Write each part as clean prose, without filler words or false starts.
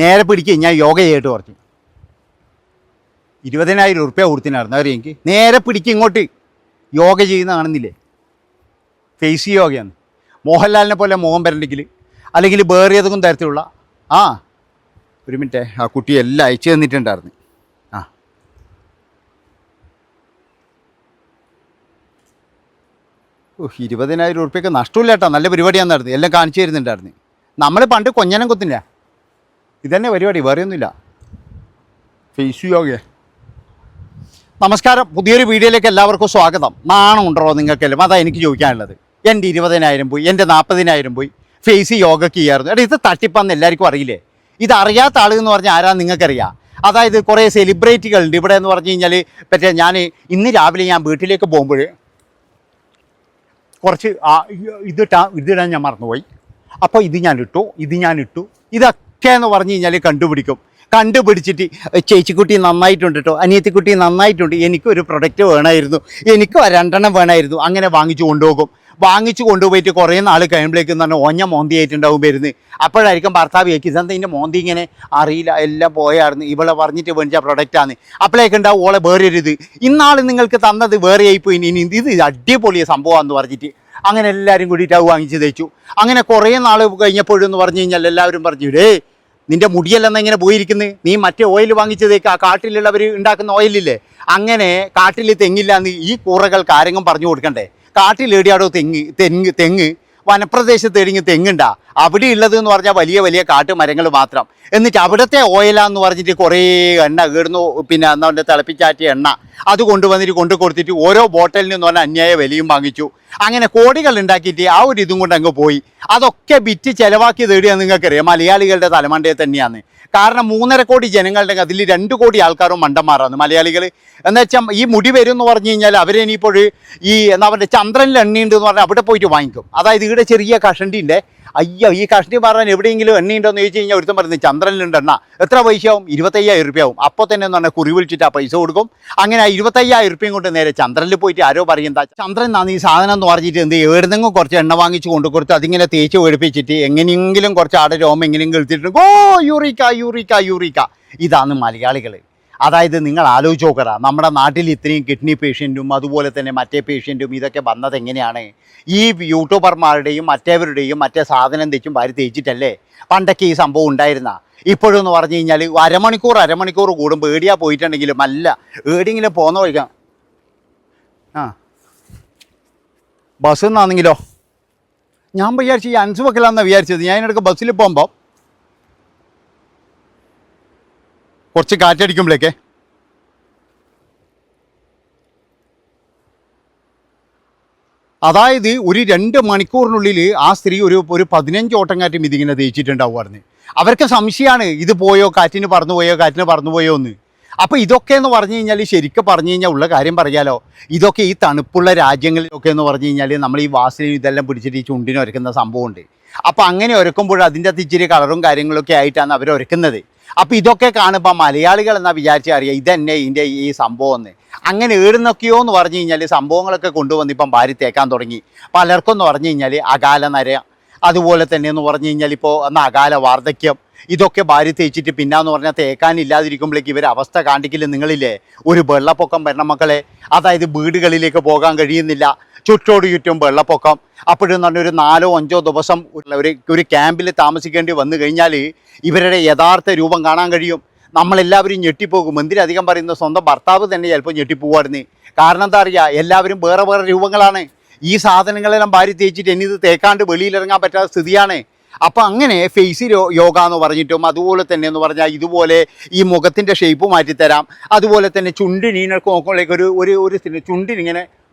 നേരെ പിടിക്കുക, ഞാൻ യോഗ ചെയ്തിട്ട് കുറച്ച് 20,000 ഉറുപ്പ്യ കൊടുത്തിനായിരുന്നു. അറിയാം എനിക്ക്. നേരെ പിടിക്കുക ഇങ്ങോട്ട്, യോഗ ചെയ്യുന്ന കാണുന്നില്ലേ, ഫേസ് യോഗയാണ്. മോഹൻലാലിനെ പോലെ മോഹൻ വരണ്ടെങ്കിൽ അല്ലെങ്കിൽ വേറെ ഏതെങ്കിലും തരത്തിലുള്ള ഒരു മിനിറ്റ്, ആ കുട്ടി എല്ലാം അയച്ചു തന്നിട്ടുണ്ടായിരുന്നു. 20,000 ഉറുപ്പ്യൊക്കെ നഷ്ടമില്ല കേട്ടോ. നല്ല പരിപാടിയാണ് നടന്നത്, എല്ലാം കാണിച്ചു തരുന്നുണ്ടായിരുന്നു. നമ്മൾ പണ്ട് കൊഞ്ഞനം കുത്തില്ല, ഇതന്നെ പരിപാടി, വേറെ ഒന്നുമില്ല. ഫേസ് യോഗ. നമസ്കാരം, പുതിയൊരു വീഡിയോയിലേക്ക് എല്ലാവർക്കും സ്വാഗതം. നാണം ഉണ്ടോ നിങ്ങൾക്കെല്ലാം? അതാ എനിക്ക് ചോദിക്കാനുള്ളത്. എൻ്റെ 20,000 പോയി, എൻ്റെ 40,000 പോയി, ഫേസ് യോഗയ്ക്ക് ചെയ്യായിരുന്നു. എടാ, ഇത് തട്ടിപ്പാന്ന് എല്ലാവർക്കും അറിയില്ലേ? ഇതറിയാത്ത ആളെന്ന് പറഞ്ഞാൽ ആരാന്ന് നിങ്ങൾക്കറിയാം. അതായത് കുറേ സെലിബ്രിറ്റികളുണ്ട് ഇവിടെ എന്ന് പറഞ്ഞു കഴിഞ്ഞാൽ. പറ്റേ ഞാൻ ഇന്ന് രാവിലെ ഞാൻ വീട്ടിലേക്ക് പോകുമ്പോൾ കുറച്ച് ഇതിടാൻ ഞാൻ മറന്നുപോയി. അപ്പോൾ ഇത് ഞാൻ ഇട്ടു. ഇതൊക്കെ എന്ന് പറഞ്ഞു കഴിഞ്ഞാൽ കണ്ടുപിടിച്ചിട്ട് ചേച്ചിക്കുട്ടി നന്നായിട്ടുണ്ട് കേട്ടോ, അനിയത്തിക്കുട്ടി നന്നായിട്ടുണ്ട്, എനിക്കൊരു പ്രൊഡക്റ്റ് വേണമായിരുന്നു, എനിക്ക് 2 വേണമായിരുന്നു. അങ്ങനെ വാങ്ങിച്ചു കൊണ്ടുപോയിട്ട് കുറേ നാൾ കഴിയുമ്പോഴേക്കും തന്നെ ഓഞ്ഞ മോന്തിയായിട്ടുണ്ടാവും വരുന്നത്. അപ്പോഴായിരിക്കും ഭർത്താവ് ചോദിക്കും, ഇതെന്താ ഇതിൻ്റെ മോന്തി ഇങ്ങനെ? അറിയില്ല, എല്ലാം പോയായിരുന്നു, ഇവളെ പറഞ്ഞിട്ട് മേടിച്ച പ്രൊഡക്റ്റാണ്. അപ്പോഴേക്കുണ്ടാവും ഓളെ വേറെ ഇത്, ഇന്നാൾ നിങ്ങൾക്ക് തന്നത് വേറെ ആയിപ്പോയി, ഇനി ഇത് അടിപൊളിയ സംഭവമാണെന്ന് പറഞ്ഞിട്ട് അങ്ങനെ എല്ലാവരും കൂടിയിട്ട് അത് വാങ്ങിച്ച് തേച്ചു. അങ്ങനെ കുറേ നാൾ കഴിഞ്ഞപ്പോഴെന്ന് പറഞ്ഞു കഴിഞ്ഞാൽ എല്ലാവരും പറഞ്ഞു, നിൻ്റെ മുടിയെല്ലാം ഇങ്ങനെ പോയിരിക്കുന്നത്, നീ മറ്റേ ഓയിൽ വാങ്ങിച്ചതേക്ക് ആ കാട്ടിലുള്ളവർ ഉണ്ടാക്കുന്ന ഓയിലില്ലേ, അങ്ങനെ കാട്ടിൽ തെങ്ങില്ലാന്ന് ഈ കൂറകൾക്ക് ആരെങ്കിലും പറഞ്ഞു കൊടുക്കണ്ടേ? കാട്ടിലേടിയാടോ തെങ്ങ് വനപ്രദേശത്ത് എടിങ്ങി തെങ്ങുണ്ടാ? അവിടെ ഉള്ളത് എന്ന് പറഞ്ഞാൽ വലിയ കാട്ടുമരങ്ങൾ മാത്രം. എന്നിട്ട് അവിടുത്തെ ഓയിലാന്ന് പറഞ്ഞിട്ട് കുറേ എണ്ണ കീടുന്നു, പിന്നെ എന്താ തിളപ്പിച്ചാറ്റിയ എണ്ണ അത് കൊണ്ടുവന്നിട്ട് കൊടുത്തിട്ട് ഓരോ ബോട്ടലിന് എന്ന് പറഞ്ഞാൽ അന്യായ വിലയും വാങ്ങിച്ചു. അങ്ങനെ കോടികൾ ഉണ്ടാക്കിയിട്ട് ആ ഒരു ഇതും കൊണ്ട് അങ്ങ് പോയി. അതൊക്കെ വിറ്റ് ചിലവാക്കി തേടിയാന്ന് നിങ്ങൾക്കറിയാം, മലയാളികളുടെ തലമണ്ടയെ തന്നെയാണ്. കാരണം 3.5 കോടി ജനങ്ങളുടെ അതിൽ 2 കോടി ആൾക്കാരും മണ്ടന്മാരാണ് മലയാളികൾ. എന്ന് വെച്ചാൽ ഈ മുടി വരും എന്ന് പറഞ്ഞു കഴിഞ്ഞാൽ അവരിനിപ്പോൾ ഈ എന്താ പറയുക, ചന്ദ്രനിൽ എണ്ണയുണ്ട് എന്ന് പറഞ്ഞാൽ അവിടെ പോയിട്ട് വാങ്ങിക്കും. അതായത് ഇവിടെ ചെറിയ കഷണ്ടിൻ്റെ, അയ്യോ ഈ കഷണ്ടി പറഞ്ഞാൽ എവിടെയെങ്കിലും എണ്ണയുണ്ടോയെന്ന് ചോദിച്ചു കഴിഞ്ഞാൽ ഒരുത്തം പറയുന്നത് ചന്ദ്രനിലുണ്ട് എണ്ണ, എത്ര പൈസയാവും? 25,000 രൂപയാവും. അപ്പോൾ തന്നെ എന്ന് പറഞ്ഞാൽ കുറി വിളിച്ചിട്ട് ആ പൈസ കൊടുക്കും. അങ്ങനെ 25,000 രൂപയും കൊണ്ട് നേരെ ചന്ദ്രനിൽ പോയിട്ട് ആരോ പറയുന്നത് ചന്ദ്രൻ എന്നാണ് ഈ സാധനം എന്ന് പറഞ്ഞിട്ട് എന്ത് എവിടെന്നെങ്കിലും കുറച്ച് എണ്ണ വാങ്ങിച്ച് കൊടുത്ത് അതിങ്ങനെ തേച്ച് വെളുപ്പിച്ചിട്ട് എങ്ങനെയെങ്കിലും കുറച്ച് ആടെ രോമം എങ്ങനെയെങ്കിലും എടുത്തിട്ട് യൂറിക്ക. ഇതാണ് മലയാളികൾ. അതായത് നിങ്ങൾ ആലോചിച്ച് നോക്കറ, നമ്മുടെ നാട്ടിൽ ഇത്രയും കിഡ്നി പേഷ്യൻറ്റും അതുപോലെ തന്നെ മറ്റേ പേഷ്യൻറ്റും ഇതൊക്കെ വന്നത് എങ്ങനെയാണ്? ഈ യൂട്യൂബർമാരുടെയും മറ്റേ സാധനം തെച്ചും വാരി തേച്ചിട്ടല്ലേ പണ്ടൊക്കെ ഈ സംഭവം ഉണ്ടായിരുന്ന. ഇപ്പോഴെന്ന് പറഞ്ഞു കഴിഞ്ഞാൽ അരമണിക്കൂർ കൂടുമ്പോൾ ഏടിയാ പോയിട്ടുണ്ടെങ്കിലും അല്ല ഏടെങ്കിലും പോന്ന വഴിക്കാം. ബസ്സിൽ നിന്നാണെങ്കിലോ ഞാൻ വിചാരിച്ചു ഈ അൻസ് വെക്കലാന്നാണ് വിചാരിച്ചത്. ഞാൻ ഇതിനിടയ്ക്ക് ബസ്സിൽ പോകുമ്പോൾ കുറച്ച് കാറ്റടിക്കുമ്പോഴേക്കേ അതായത് ഒരു 2 മണിക്കൂറിനുള്ളിൽ ആ സ്ത്രീ ഒരു 15 ഓട്ടംകാറ്റും ഇതിങ്ങനെ തേച്ചിട്ടുണ്ടാവുമായിരുന്നു. അവർക്ക് സംശയമാണ് ഇത് കാറ്റിന് പറന്നുപോയോ എന്ന്. അപ്പോൾ ഇതൊക്കെ എന്ന് പറഞ്ഞു കഴിഞ്ഞാൽ ശരിക്കും പറഞ്ഞു കഴിഞ്ഞാൽ ഉള്ള കാര്യം പറയാലോ, ഇതൊക്കെ ഈ തണുപ്പുള്ള രാജ്യങ്ങളിലൊക്കെ എന്ന് പറഞ്ഞു കഴിഞ്ഞാൽ നമ്മൾ ഈ വാസലിനും ഇതെല്ലാം പിടിച്ചിട്ട് ഈ ചുണ്ടിന് ഒരുക്കുന്ന സംഭവമുണ്ട്. അപ്പോൾ അങ്ങനെ ഒരുക്കുമ്പോൾ അതിൻ്റെ ഇച്ചിരി കളറും കാര്യങ്ങളൊക്കെ ആയിട്ടാണ് അവർ ഒരുക്കുന്നത്. അപ്പോൾ ഇതൊക്കെ കാണുമ്പോൾ മലയാളികൾ എന്നാ വിചാരിച്ചാൽ അറിയാം ഇതന്നെ ഇതിൻ്റെ ഈ സംഭവം എന്ന്. അങ്ങനെ ഏടുന്നൊക്കെയോ എന്ന് പറഞ്ഞു കഴിഞ്ഞാൽ സംഭവങ്ങളൊക്കെ കൊണ്ടുവന്ന് ഇപ്പം ഭാര്യ തേക്കാൻ തുടങ്ങി. പലർക്കും എന്ന് പറഞ്ഞു കഴിഞ്ഞാൽ അകാല നര, അതുപോലെ തന്നെ എന്ന് പറഞ്ഞു കഴിഞ്ഞാൽ ഇപ്പോൾ അകാല വാർദ്ധക്യം, ഇതൊക്കെ ഭാര്യ തേച്ചിട്ട് പിന്നാന്ന് പറഞ്ഞാൽ തേക്കാനില്ലാതിരിക്കുമ്പോഴേക്ക് ഇവർ അവസ്ഥ കാണിക്കില്ല. നിങ്ങളില്ലേ ഒരു വെള്ളപ്പൊക്കം വരണം മക്കളെ, അതായത് വീടുകളിലേക്ക് പോകാൻ കഴിയുന്നില്ല, ചുറ്റും വെള്ളപ്പൊക്കം. അപ്പോഴെന്ന് പറഞ്ഞാൽ ഒരു 4-5 ദിവസം ഒരു ക്യാമ്പിൽ താമസിക്കേണ്ടി വന്നു കഴിഞ്ഞാൽ ഇവരുടെ യഥാർത്ഥ രൂപം കാണാൻ കഴിയും. നമ്മളെല്ലാവരും ഞെട്ടിപ്പോകും. എന്തിനധികം പറയുന്നത് സ്വന്തം ഭർത്താവ് തന്നെ ചിലപ്പോൾ ഞെട്ടിപ്പോവായിരുന്നു. കാരണം എന്താ അറിയുക, എല്ലാവരും വേറെ രൂപങ്ങളാണ്. ഈ സാധനങ്ങളെല്ലാം ഭാര്യ തേച്ചിട്ട് ഇനി ഇത് തേക്കാണ്ട് വെളിയിലിറങ്ങാൻ പറ്റാത്ത സ്ഥിതിയാണ്. അപ്പം അങ്ങനെ ഫേസ് യോഗ എന്ന് പറഞ്ഞിട്ടും അതുപോലെ തന്നെ എന്ന് പറഞ്ഞാൽ ഇതുപോലെ ഈ മുഖത്തിൻ്റെ ഷേപ്പ് മാറ്റിത്തരാം. അതുപോലെ തന്നെ ചുണ്ടിനീനൊക്കെ നോക്കുമ്പോഴേക്ക് ഒരു ചുണ്ടിനിങ്ങനെ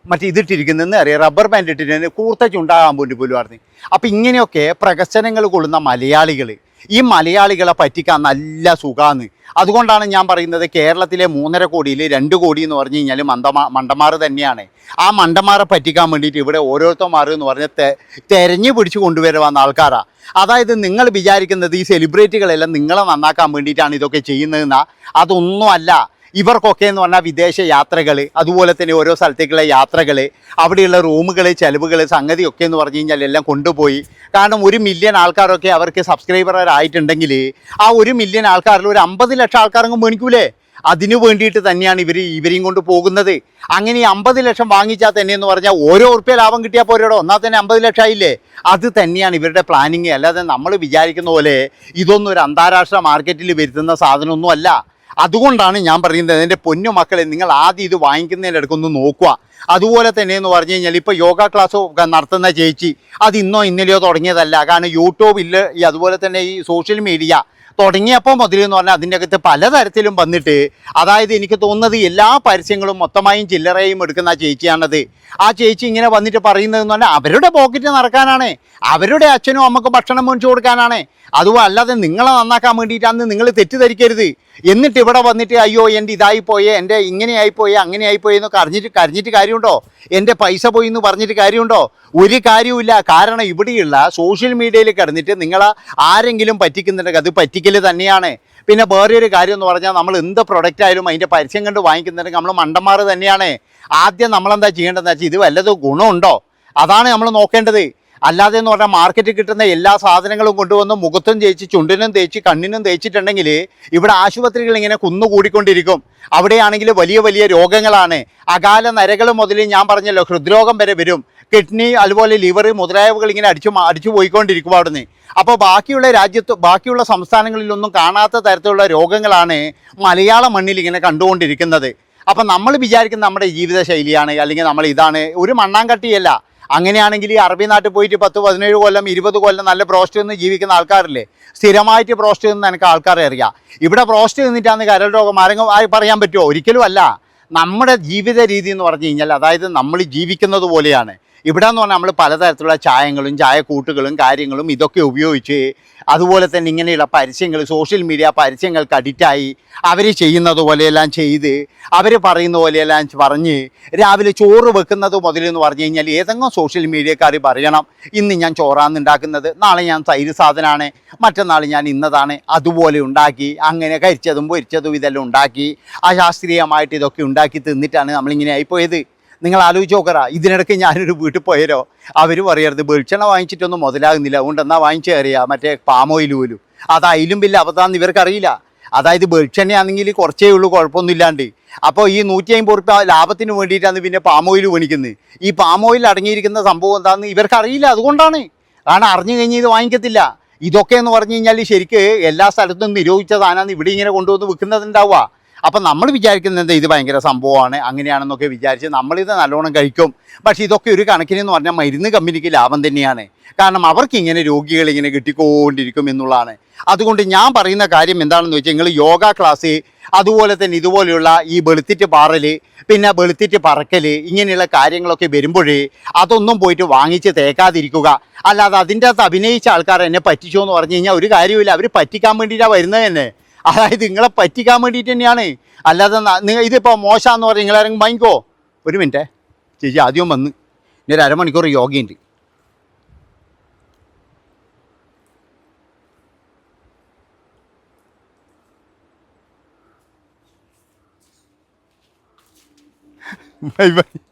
ഇതിട്ടിരിക്കുന്നതെന്ന് അറിയാം, റബ്ബർ ബാൻഡ് ഇട്ടിട്ട് കൂർത്ത ചുണ്ടാകാൻ പോലും ആയിരുന്നു. അപ്പം ഇങ്ങനെയൊക്കെ പ്രകസനങ്ങൾ കൊള്ളുന്ന മലയാളികൾ, ഈ മലയാളികളെ പറ്റിക്കാൻ നല്ല സുഖമാണ്. അതുകൊണ്ടാണ് ഞാൻ പറയുന്നത് കേരളത്തിലെ 3.5 കോടിയിൽ 2 കോടി എന്ന് പറഞ്ഞു കഴിഞ്ഞാൽ മണ്ടന്മാർ തന്നെയാണ്. ആ മണ്ടന്മാരെ പറ്റിക്കാൻ വേണ്ടിയിട്ട് ഇവിടെ ഓരോരുത്തന്മാർ എന്ന് പറഞ്ഞാൽ തെരഞ്ഞു പിടിച്ച് കൊണ്ടുവരുവാന്ന ആൾക്കാരാണ്. അതായത് നിങ്ങൾ വിചാരിക്കുന്നത് ഈ സെലിബ്രിറ്റികളെല്ലാം നിങ്ങളെ നന്നാക്കാൻ വേണ്ടിയിട്ടാണ് ഇതൊക്കെ ചെയ്യുന്നതെന്നാ? അതൊന്നുമല്ല. ഇവർക്കൊക്കെ എന്ന് പറഞ്ഞാൽ വിദേശ യാത്രകൾ, അതുപോലെ തന്നെ ഓരോ സ്ഥലത്തേക്കുള്ള യാത്രകൾ, അവിടെയുള്ള റൂമുകൾ, ചെലവുകൾ, സംഗതിയൊക്കെ എന്ന് പറഞ്ഞു കഴിഞ്ഞാൽ എല്ലാം കൊണ്ടുപോയി. കാരണം 1 മില്യൺ ആൾക്കാരൊക്കെ അവർക്ക് സബ്സ്ക്രൈബറായിട്ടുണ്ടെങ്കിൽ ആ 1 മില്യൺ ആൾക്കാരിൽ ഒരു 50 ലക്ഷം ആൾക്കാരങ്ങ് മേടിക്കൂലേ? അതിനു വേണ്ടിയിട്ട് തന്നെയാണ് ഇവരെയും കൊണ്ട് പോകുന്നത്. അങ്ങനെ ഈ 50 ലക്ഷം വാങ്ങിച്ചാൽ തന്നെ എന്ന് പറഞ്ഞാൽ ഓരോ ഉറുപ്പ്യ ലാഭം കിട്ടിയാൽ പോരോ, എന്നാൽ തന്നെ 50 ലക്ഷം ആയില്ലേ? അത് തന്നെയാണ് ഇവരുടെ പ്ലാനിങ്. അല്ലാതെ നമ്മൾ വിചാരിക്കുന്ന പോലെ ഇതൊന്നും ഒരു അന്താരാഷ്ട്ര മാർക്കറ്റിൽ വരുത്തുന്ന സാധനമൊന്നും അല്ല. അതുകൊണ്ടാണ് ഞാൻ പറയുന്നത്, എൻ്റെ പൊന്നു മക്കളെ, നിങ്ങൾ ആദ്യം ഇത് വാങ്ങിക്കുന്നതിൻ്റെ ഇടയ്ക്കൊന്ന് നോക്കുക. അതുപോലെ തന്നെ എന്ന് പറഞ്ഞു കഴിഞ്ഞാൽ ഇപ്പോൾ യോഗ ക്ലാസ് നടത്തുന്ന ചേച്ചി അത് ഇന്നോ ഇന്നലെയോ തുടങ്ങിയതല്ല. കാരണം യൂട്യൂബിൽ അതുപോലെ തന്നെ ഈ സോഷ്യൽ മീഡിയ തുടങ്ങിയപ്പോൾ മുതൽ എന്ന് പറഞ്ഞാൽ അതിൻ്റെ അകത്ത് പലതരത്തിലും വന്നിട്ട്, അതായത് എനിക്ക് തോന്നുന്നത് എല്ലാ പരസ്യങ്ങളും മൊത്തമായും ചില്ലറയും എടുക്കുന്ന ആ ചേച്ചിയാണത്. ആ ചേച്ചി ഇങ്ങനെ വന്നിട്ട് പറയുന്നതെന്ന് പറഞ്ഞാൽ അവരുടെ പോക്കറ്റ് നടക്കാനാണ്, അവരുടെ അച്ഛനും അമ്മക്കും ഭക്ഷണം മേടിച്ചു കൊടുക്കാനാണ്. അതുപോലെ അല്ലാതെ നിങ്ങളെ നന്നാക്കാൻ വേണ്ടിയിട്ടാണെന്ന് നിങ്ങൾ തെറ്റിദ്ധരിക്കരുത്. എന്നിട്ട് ഇവിടെ വന്നിട്ട് അയ്യോ എൻ്റെ ഇതായിപ്പോയേ, എൻ്റെ ഇങ്ങനെയായിപ്പോയേ, അങ്ങനെയായിപ്പോയേ എന്നൊക്കെ കരഞ്ഞിട്ട് കാര്യമുണ്ടോ? എൻ്റെ പൈസ പോയി എന്ന് പറഞ്ഞിട്ട് കാര്യമുണ്ടോ? ഒരു കാര്യവുമില്ല. കാരണം ഇവിടെയുള്ള സോഷ്യൽ മീഡിയയിൽ കിടന്നിട്ട് നിങ്ങൾ ആരെങ്കിലും പറ്റിക്കുന്നുണ്ടെങ്കിൽ അത് പറ്റിക്കൽ തന്നെയാണ്. പിന്നെ വേറൊരു കാര്യം എന്ന് പറഞ്ഞാൽ, നമ്മൾ എന്ത് പ്രൊഡക്റ്റ് ആയാലും അതിൻ്റെ പരസ്യം കണ്ട് വാങ്ങിക്കുന്നുണ്ടെങ്കിൽ നമ്മൾ മണ്ടന്മാർ തന്നെയാണ്. ആദ്യം നമ്മളെന്താ ചെയ്യേണ്ടതെന്ന് വെച്ചാൽ ഇത് വല്ലതും ഗുണമുണ്ടോ, അതാണ് നമ്മൾ നോക്കേണ്ടത്. അല്ലാതെ എന്ന് പറഞ്ഞാൽ മാർക്കറ്റിൽ കിട്ടുന്ന എല്ലാ സാധനങ്ങളും കൊണ്ടുവന്ന് മുഖത്തും തേച്ച് ചുണ്ടിനും തേച്ച് കണ്ണിനും തേച്ചിട്ടുണ്ടെങ്കിൽ ഇവിടെ ആശുപത്രികൾ ഇങ്ങനെ കുന്നുകൂടിക്കൊണ്ടിരിക്കും. അവിടെയാണെങ്കിൽ വലിയ വലിയ രോഗങ്ങളാണ്. അകാല നരകൾ മുതൽ ഞാൻ പറഞ്ഞല്ലോ ഹൃദ്രോഗം വരെ വരും. കിഡ്നി അതുപോലെ ലിവർ മുതലായവകൾ ഇങ്ങനെ അടിച്ചു പോയിക്കൊണ്ടിരിക്കും അവിടുന്ന്. അപ്പോൾ ബാക്കിയുള്ള സംസ്ഥാനങ്ങളിലൊന്നും കാണാത്ത തരത്തിലുള്ള രോഗങ്ങളാണ് മലയാള മണ്ണിൽ ഇങ്ങനെ കണ്ടുകൊണ്ടിരിക്കുന്നത്. അപ്പം നമ്മൾ വിചാരിക്കുന്ന നമ്മുടെ ജീവിതശൈലിയാണ്, അല്ലെങ്കിൽ നമ്മൾ ഇതാണ്, ഒരു മണ്ണാങ്കട്ടിയല്ല. അങ്ങനെയാണെങ്കിൽ ഈ അറബി നാട്ടിൽ പോയിട്ട് 10, 17 കൊല്ലം 20 കൊല്ലം നല്ല ബ്രോസ്റ്റ് നിന്ന് ജീവിക്കുന്ന ആൾക്കാരില്ലേ, സ്ഥിരമായിട്ട് ബ്രോസ്റ്റ് നിന്ന് എനിക്ക് ആൾക്കാരെ അറിയാം. ഇവിടെ ബ്രോസ്റ്റ് നിന്നിട്ടാണ് കരൾ രോഗം ആരെങ്കിലും പറയാൻ പറ്റുമോ? ഒരിക്കലും അല്ല. നമ്മുടെ ജീവിത രീതി എന്ന് പറഞ്ഞു കഴിഞ്ഞാൽ, അതായത് നമ്മൾ ജീവിക്കുന്നത് പോലെയാണ്. ഇവിടെ എന്ന് പറഞ്ഞാൽ നമ്മൾ പലതരത്തിലുള്ള ചായങ്ങളും ചായക്കൂട്ടുകളും കാര്യങ്ങളും ഇതൊക്കെ ഉപയോഗിച്ച്, അതുപോലെ തന്നെ ഇങ്ങനെയുള്ള പരസ്യങ്ങൾ, സോഷ്യൽ മീഡിയ പരസ്യങ്ങൾക്ക് അഡിക്റ്റായി അവർ ചെയ്യുന്നത് പോലെയെല്ലാം ചെയ്ത്, അവർ പറയുന്ന പോലെയെല്ലാം പറഞ്ഞ്, രാവിലെ ചോറ് വെക്കുന്നത് മുതലെന്ന് പറഞ്ഞു കഴിഞ്ഞാൽ ഏതെങ്കിലും സോഷ്യൽ മീഡിയക്കാർ പറയണം ഇന്ന് ഞാൻ ചോറാന്ന് ഉണ്ടാക്കുന്നത്, നാളെ ഞാൻ തൈര് സാധനമാണ്, മറ്റന്നാൾ ഞാൻ ഇന്നതാണ്, അതുപോലെ ഉണ്ടാക്കി അങ്ങനെ കരിച്ചതും പൊരിച്ചതും ഇതെല്ലാം ഉണ്ടാക്കി അശാസ്ത്രീയമായിട്ട് ഇതൊക്കെ ഉണ്ടാക്കി തിന്നിട്ടാണ് നമ്മളിങ്ങനെ ആയിപ്പോയത്. നിങ്ങൾ ആലോചിച്ച് നോക്കറ. ഇതിനിടയ്ക്ക് ഞാനൊരു വീട്ടിൽ പോയാലോ, അവർ പറയരുത് വെളിച്ചെണ്ണ വാങ്ങിച്ചിട്ടൊന്നും മുതലാകുന്നില്ല, അതുകൊണ്ട് എന്നാൽ വാങ്ങിച്ചു കയറിയാൽ മറ്റേ പാമോയിൽ പോലും, അതായാലും വലിയ അബദ്ധമാണെന്ന് ഇവർക്കറിയില്ല. അതായത് വെളിച്ചെണ്ണയാണെങ്കിൽ കുറച്ചേ ഉള്ളൂ, കുഴപ്പമൊന്നുമില്ലാണ്ട്. അപ്പോൾ ഈ 150 രൂപ ലാഭത്തിന് വേണ്ടിയിട്ടാണ് പിന്നെ പാമോയിൽ മേടിക്കുന്നത്. ഈ പാമോയിൽ അടങ്ങിയിരിക്കുന്ന സംഭവം എന്താണെന്ന് ഇവർക്കറിയില്ല. അതുകൊണ്ടാണ്. കാരണം അറിഞ്ഞു കഴിഞ്ഞാൽ ഇത് വാങ്ങിക്കത്തില്ല. ഇതൊക്കെ എന്ന് പറഞ്ഞു കഴിഞ്ഞാൽ ശരിക്ക് എല്ലാ സ്ഥലത്തും നിരോധിച്ച സാധനമാണ് ഇവിടെ ഇങ്ങനെ കൊണ്ടുവന്ന് വിൽക്കുന്നതുണ്ടാവുക. അപ്പം നമ്മൾ വിചാരിക്കുന്നത് ഇത് ഭയങ്കര സംഭവമാണ്, അങ്ങനെയാണെന്നൊക്കെ വിചാരിച്ച് നമ്മളിത് നല്ലോണം കഴിക്കും. പക്ഷേ ഇതൊക്കെ ഒരു കണക്കിനെന്ന് പറഞ്ഞാൽ മരുന്ന് കമ്പനിക്ക് ലാഭം തന്നെയാണ്. കാരണം അവർക്കിങ്ങനെ രോഗികളിങ്ങനെ കിട്ടിക്കൊണ്ടിരിക്കും എന്നുള്ളതാണ്. അതുകൊണ്ട് ഞാൻ പറയുന്ന കാര്യം എന്താണെന്ന് വെച്ചാൽ, നിങ്ങൾ യോഗ ക്ലാസ്, അതുപോലെ തന്നെ ഇതുപോലെയുള്ള ഈ വെളുത്തിട്ട് പാറൽ, പിന്നെ വെളുത്തിട്ട് പറക്കൽ, ഇങ്ങനെയുള്ള കാര്യങ്ങളൊക്കെ വരുമ്പോഴേ അതൊന്നും പോയിട്ട് വാങ്ങിച്ച് തേക്കാതിരിക്കുക. അല്ലാതെ അതിൻ്റെ അകത്ത് അഭിനയിച്ച ആൾക്കാർ എന്നെ പറ്റിച്ചോ എന്ന് പറഞ്ഞു കഴിഞ്ഞാൽ ഒരു കാര്യമില്ല. അവർ പറ്റിക്കാൻ വേണ്ടിയിട്ടാണ് വരുന്നത് തന്നെ. അതായത് നിങ്ങളെ പറ്റിക്കാൻ വേണ്ടിയിട്ട് തന്നെയാണ്. അല്ലാതെ ഇതിപ്പോൾ മോശമാണെന്ന് പറഞ്ഞാൽ നിങ്ങളാരെങ്കിലും വാങ്ങിക്കോ? ഒരു മിനിറ്റ് ചേച്ചി, ആദ്യം വന്ന് ഇനി ഒരു അരമണിക്കൂർ യോഗയുണ്ട്. Bye bye.